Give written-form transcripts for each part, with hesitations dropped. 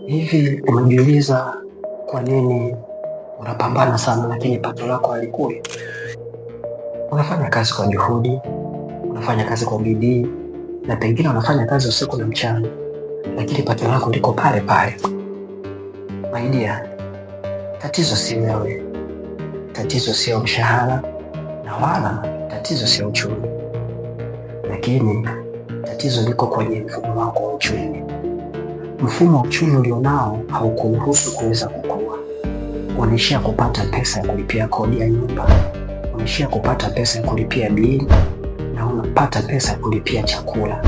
Hivi umejiuliza kwa nini unapambana sana lakini pato lako halikui? Unafanya kazi kwa juhudi, unafanya kazi kwa bidii, na pengine unafanya kazi usiku na mchana, lakini pato lako liko pale pale. My dear, tatizo si wewe, tatizo sio mshahara, na wala tatizo sio uchumi, lakini tatizo liko kwenye mfumo wako wa uchumi. Mfumo wa uchumi ulionao haukuruhusu kuweza kukua. Unaishia kupata pesa ya kulipia kodi ya nyumba, unaishia kupata pesa ya kulipia bili, na unapata pesa ya kulipia chakula,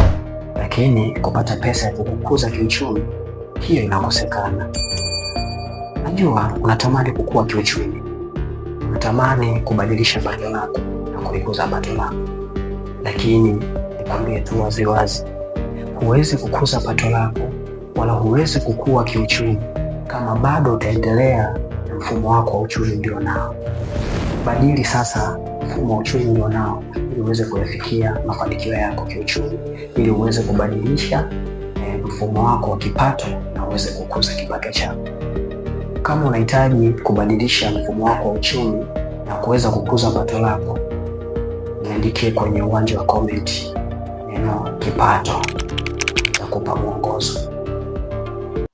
lakini kupata pesa ya kukukuza kiuchumi, hiyo inakosekana. Najua unatamani kukua kiuchumi, unatamani kubadilisha pato lako na kulikuza pato lako, lakini nikwambie tu waziwazi, huwezi kukuza pato lako wala huwezi kukua kiuchumi kama bado utaendelea na mfumo wako wa uchumi ulionao. Badili sasa mfumo wa uchumi ulionao ili uweze kuyafikia mafanikio yako kiuchumi, ili uweze kubadilisha mfumo wako wa kipato na uweze kukuza kipato chako. Kama unahitaji kubadilisha mfumo wako wa uchumi na kuweza kukuza pato lako, niandikie kwenye uwanja wa comment neno kipato, nitakupa mwongozo.